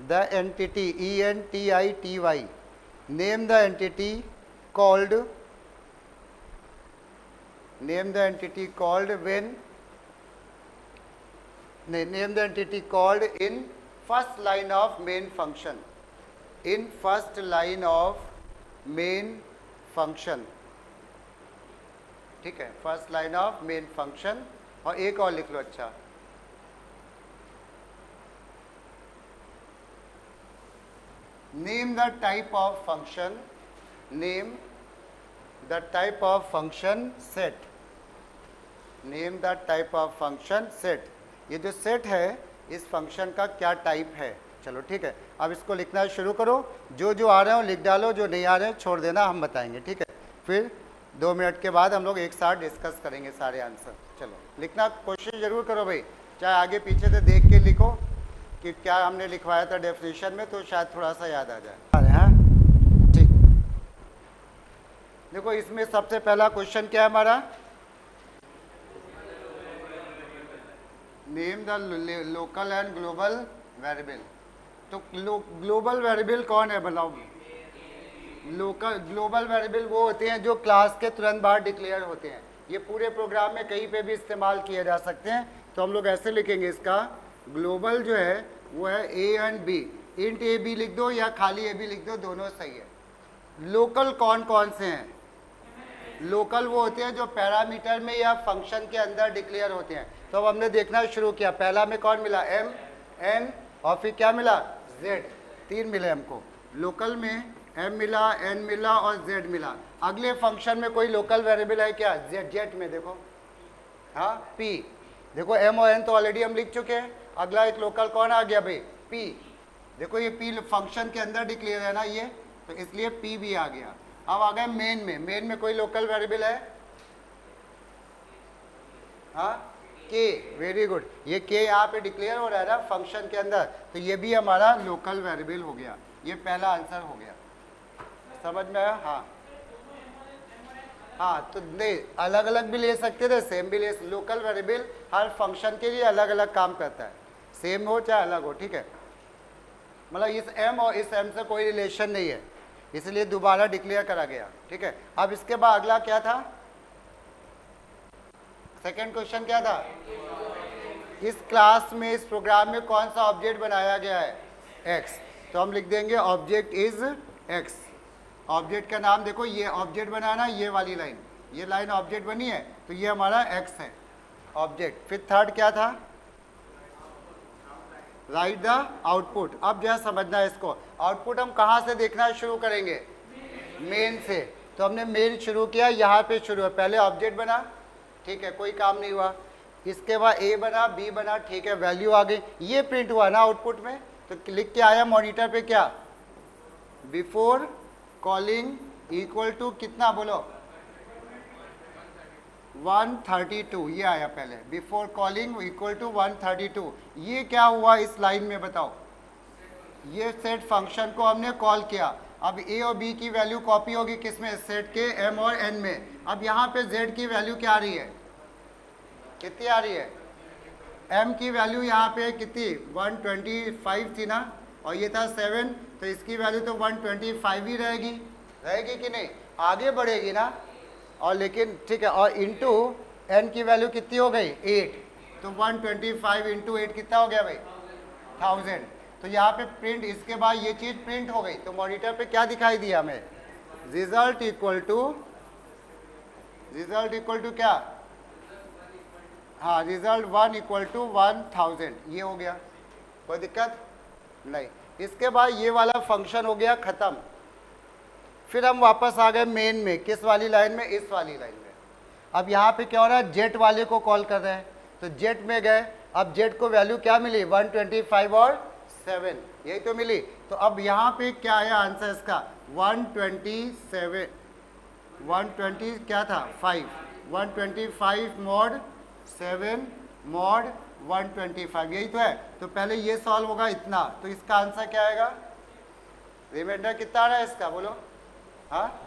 the entity ENTITY, name the entity called, name the entity called when, name the entity called in first line of main function, in first line of main function, ठीक है, first line of main function. और एक और लिख लो, अच्छा, name the type of function, name the type of function set, name the type of function set, ये जो सेट है इस फंक्शन का क्या टाइप है। चलो ठीक है, अब इसको लिखना शुरू करो, जो जो आ रहे हो लिख डालो, जो नहीं आ रहे हैं छोड़ देना, हम बताएंगे, ठीक है। फिर 2 मिनट के बाद हम लोग एक साथ डिस्कस करेंगे सारे आंसर। चलो लिखना कोशिश जरूर करो भाई, चाहे आगे पीछे से देख के लिखो कि क्या हमने लिखवाया था डेफिनेशन में, तो शायद थोड़ा सा याद आ जाए। हाँ ठीक, देखो इसमें सबसे पहला क्वेश्चन क्या है हमारा, name the local and global variable. तो ग्लोबल वेरिएबल कौन है बताओ। लोकल ग्लोबल वेरिएबल वो होते हैं जो क्लास के तुरंत बाद डिक्लेयर होते हैं, ये पूरे प्रोग्राम में कहीं पे भी इस्तेमाल किए जा सकते हैं। तो हम लोग ऐसे लिखेंगे, इसका ग्लोबल जो है वो है A and B, int A B लिख दो या खाली ए बी लिख दो, दोनों सही है। लोकल कौन कौन से हैं, लोकल वो होते हैं जो पैरामीटर में या फंक्शन के अंदर डिक्लेयर होते हैं। तो अब हमने देखना शुरू किया, पहला में कौन मिला, एम एन, और फिर क्या मिला, जेड, 3 मिले हमको। लोकल में एम मिला, एन मिला और जेड मिला। अगले फंक्शन में कोई लोकल वेरिएबल है क्या, जेड, जेड में देखो, हाँ पी, देखो एम और एन तो ऑलरेडी हम लिख चुके हैं। अगला एक लोकल कौन आ गया भाई, पी, देखो ये पी फंक्शन के अंदर डिक्लेयर है ना ये, तो इसलिए पी भी आ गया। अब आ गए मेन में, मेन में कोई लोकल वेरिएबल है, हाँ के, वेरी गुड, ये के यहाँ पे डिक्लेयर हो रहा है ना फंक्शन के अंदर, तो ये भी हमारा लोकल वेरिएबल हो गया। ये पहला आंसर हो गया, समझ में आया। हाँ हाँ, तो नहीं अलग अलग भी ले सकते थे, सेम भी ले, लोकल वेरिएबल हर फंक्शन के लिए अलग अलग काम करता है, सेम हो चाहे अलग हो, ठीक है। मतलब इस एम और इस एम से कोई रिलेशन नहीं है, इसलिए दोबारा डिक्लेयर करा गया, ठीक है। अब इसके बाद अगला क्या था, सेकेंड क्वेश्चन क्या था, इस क्लास में इस प्रोग्राम में कौन सा ऑब्जेक्ट बनाया गया है, एक्स। तो हम लिख देंगे ऑब्जेक्ट इज एक्स। ऑब्जेक्ट का नाम देखो, ये ऑब्जेक्ट बनाना, ये वाली लाइन, ये लाइन ऑब्जेक्ट बनी है, तो ये हमारा एक्स है ऑब्जेक्ट। फिर थर्ड क्या था, राइट द आउटपुट। अब जो है समझना है इसको, आउटपुट हम कहाँ से देखना शुरू करेंगे, मेन से। तो हमने मेन शुरू किया, यहाँ पे शुरू है, पहले ऑब्जेक्ट बना, ठीक है, कोई काम नहीं हुआ। इसके बाद ए बना, बी बना, ठीक है, वैल्यू आ गई, ये प्रिंट हुआ ना आउटपुट में। तो लिख के आया मॉनिटर पे क्या, बिफोर कॉलिंग इक्वल टू कितना बोलो, 132, ये आया पहले, बिफोर कॉलिंग इक्वल टू 132। ये क्या हुआ इस लाइन में बताओ, ये सेट फंक्शन को हमने कॉल किया। अब ए और बी की वैल्यू कॉपी होगी किसमें, सेट के एम और एन में। अब यहाँ पे जेड की वैल्यू क्या आ रही है, कितनी आ रही है, एम की वैल्यू यहाँ पे कितनी 125 थी ना, और ये था 7, तो इसकी वैल्यू तो 125 ही रहेगी, रहेगी कि नहीं, आगे बढ़ेगी ना। और लेकिन ठीक है, और इंटू n की वैल्यू कितनी हो गई 8, तो 125 इंटू 8 कितना हो गया भाई 1000। तो यहाँ पे प्रिंट, इसके बाद ये चीज़ प्रिंट हो गई, तो मॉनिटर पे क्या दिखाई दिया हमें, रिजल्ट इक्वल टू क्या, हाँ रिजल्ट 1 इक्वल टू 1000, ये हो गया, कोई दिक्कत नहीं। इसके बाद ये वाला फंक्शन हो गया ख़त्म। फिर हम वापस आ गए मेन में, किस वाली लाइन में, इस वाली लाइन में। अब यहाँ पे क्या हो रहा है, जेट वाले को कॉल कर रहे हैं, तो जेट में गए, अब जेट को वैल्यू क्या मिली 125 और 7, यही तो मिली। तो अब यहाँ पे क्या आया आंसर इसका 127, 120 क्या था 5, 125 मॉड 7 मॉड 125, यही तो है। तो पहले ये सॉल्व होगा इतना, तो इसका आंसर क्या आएगा, रिमाइंडर कितना आ रहा है इसका बोलो, हाँ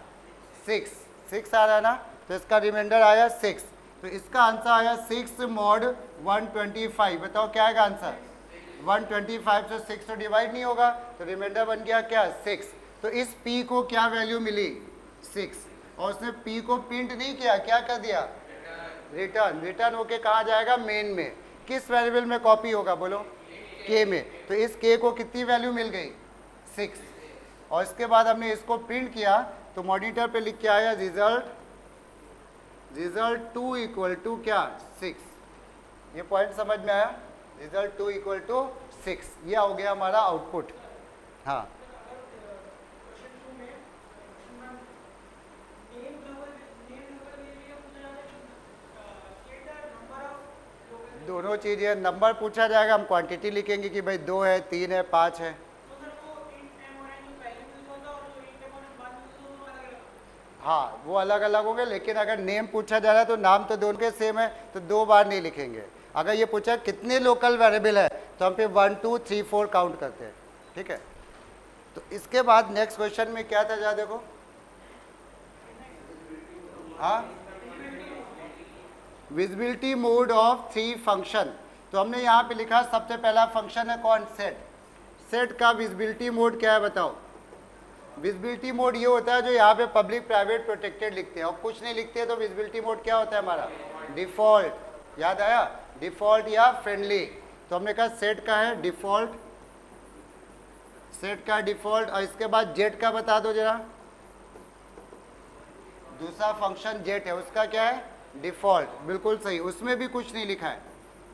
6 आ रहा है ना, तो इसका रिमाइंडर आया 6, तो इसका आंसर आया 6 मॉड 125। बताओ क्या आएगा आंसर, 125 से 6 तो डिवाइड नहीं होगा, तो रिमाइंडर बन गया क्या 6। तो इस p को क्या वैल्यू मिली 6, और उसने p को प्रिंट नहीं किया, क्या कर दिया रिटर्न होके कहाँ जाएगा मेन में, किस वेरिएबल में कॉपी होगा बोलो k में। तो इस k को कितनी वैल्यू मिल गई 6, और इसके बाद हमने इसको प्रिंट किया, तो मॉनिटर पे लिख के आया रिजल्ट 2 इक्वल टू क्या 6। ये पॉइंट समझ में आया, रिजल्ट 2 इक्वल टू 6, ये हो गया हमारा आउटपुट। हाँ दोनों चीज़ें, नंबर पूछा जाएगा, हम क्वांटिटी लिखेंगे कि भाई 2 है 3 है 5 है। हाँ वो अलग अलग होंगे, लेकिन अगर नेम पूछा जा रहा है तो नाम तो दोनों के सेम है, तो 2 बार नहीं लिखेंगे। अगर ये पूछा कितने लोकल वेरिएबल है, तो हम पे 1 2 3 4 काउंट करते हैं, ठीक है। तो इसके बाद नेक्स्ट क्वेश्चन में क्या था, जा देखो, हाँ विजिबिलिटी मोड ऑफ 3 फंक्शन। तो हमने यहाँ पे लिखा सबसे पहला फंक्शन है कौन, सेट का विजिबिलिटी मोड क्या है बताओ। विजिबिलिटी मोड ये होता है जो यहाँ पे पब्लिक प्राइवेट प्रोटेक्टेड लिखते हैं और कुछ नहीं लिखते हैं, तो विजिबिलिटी मोड क्या होता है हमारा डिफ़ॉल्ट, याद आया, डिफ़ॉल्ट या फ्रेंडली। तो हमने कहा सेट का है डिफ़ॉल्ट, सेट का डिफ़ॉल्ट, और इसके बाद जेट का बता दो जरा, दूसरा फंक्शन जेट है उसका क्या है डिफ़ॉल्ट, बिल्कुल सही, उसमें भी कुछ नहीं लिखा है,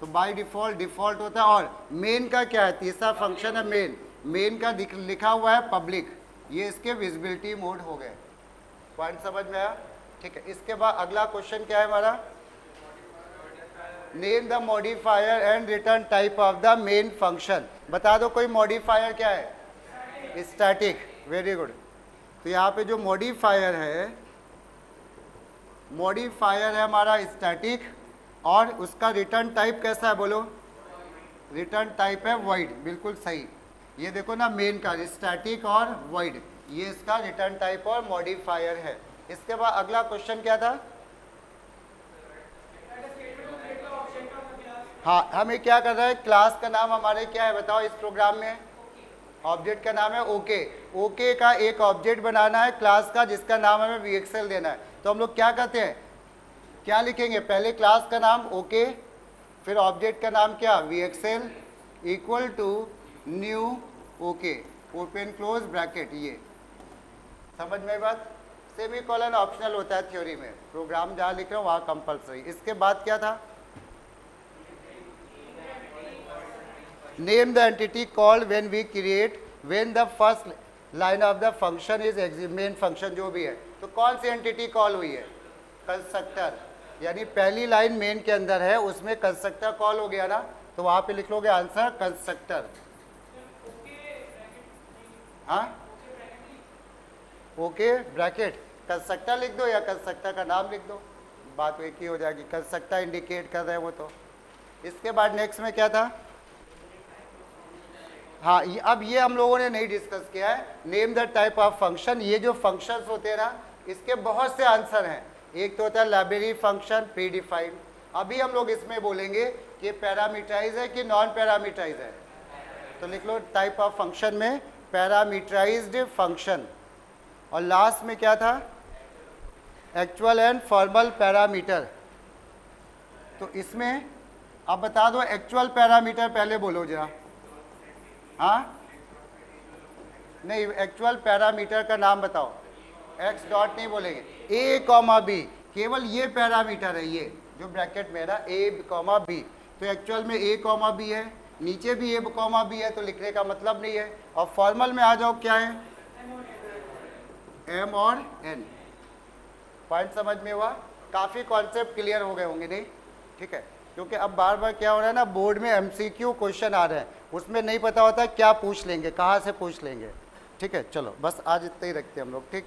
तो बाय डिफ़ॉल्ट डिफ़ॉल्ट होता है। और मेन का क्या है, तीसरा फंक्शन है मेन का लिखा हुआ है पब्लिक, ये इसके विजिबिलिटी मोड हो गए। पॉइंट समझ में आया, ठीक है। इसके बाद अगला क्वेश्चन क्या है हमारा, name the modifier and return type of the main function. बता दो कोई मॉडिफायर क्या है, स्टैटिक, वेरी गुड। तो यहाँ पे जो मॉडिफायर है हमारा स्टैटिक, और उसका रिटर्न टाइप कैसा है बोलो, रिटर्न टाइप है वॉइड, बिल्कुल सही। ये देखो ना मेन का स्टैटिक और वॉइड, ये इसका रिटर्न टाइप और मॉडिफायर है। इसके बाद अगला क्वेश्चन क्या था, हाँ हमें क्या कर रहा है, क्लास का नाम हमारे क्या है बताओ इस प्रोग्राम में, ऑब्जेक्ट का नाम है ओके का एक ऑब्जेक्ट बनाना है क्लास का, जिसका नाम हमें VXL देना है। तो हम लोग क्या करते हैं, क्या लिखेंगे, पहले क्लास का नाम ओके, फिर ऑब्जेक्ट का नाम क्या VXL equal to new okay, open close bracket, ये समझ में बात। सेमीकोलन ऑप्शनल होता है थ्योरी में, प्रोग्राम जहाँ लिख रहे हो वहाँ कंपलसरी। इसके बाद क्या था, name the entity called when we create when the first line of the function is main function जो भी है। तो कौन सी एंटिटी कॉल हुई है, कंस्ट्रक्टर, यानी पहली लाइन मेन के अंदर है उसमें कंस्ट्रक्टर कॉल हो गया ना, तो वहाँ पे लिख लोगे आंसर कंस्ट्रक्टर। हाँ ओके ब्रैकेट, कंस्ट्रक्टर लिख दो या कंस्ट्रक्टर का नाम लिख दो, बात एक ही हो जाएगी, कंस्ट्रक्टर इंडिकेट कर रहे हैं वो तो। इसके बाद नेक्स्ट में क्या था, हाँ अब ये हम लोगों ने नहीं डिस्कस किया है, name the type of function. ये जो फंक्शंस होते हैं ना, इसके बहुत से आंसर हैं। एक तो होता है लाइब्रेरी फंक्शन प्री डिफाइंड, अभी हम लोग इसमें बोलेंगे कि पैरामीटराइज है कि नॉन पैरामीटराइज है, तो लिख लो टाइप ऑफ फंक्शन में पैरामीटराइज्ड फंक्शन, और लास्ट में क्या था, एक्चुअल एंड फॉर्मल पैरामीटर। तो इसमें अब बता दो एक्चुअल पैरामीटर पहले बोलो जरा। हाँ नहीं, एक्चुअल पैरामीटर का नाम बताओ। एक्स डॉट नहीं बोलेंगे, ए कॉमा बी, केवल ये पैरामीटर है, ये जो ब्रैकेट में है ना, ए कॉमा बी। तो एक्चुअल में ए कॉमा बी है, नीचे भी ए कॉमा बी है, तो लिखने का मतलब नहीं है। और फॉर्मल में आ जाओ, क्या है, एम और एन। पॉइंट समझ में हुआ? काफ़ी कॉन्सेप्ट क्लियर हो गए होंगे, नहीं? ठीक है, क्योंकि अब बार बार क्या हो रहा है ना, बोर्ड में एमसीक्यू क्वेश्चन आ रहे हैं, उसमें नहीं पता होता क्या पूछ लेंगे, कहाँ से पूछ लेंगे। ठीक है, चलो बस आज इतना ही रखते हैं हम लोग। ठीक।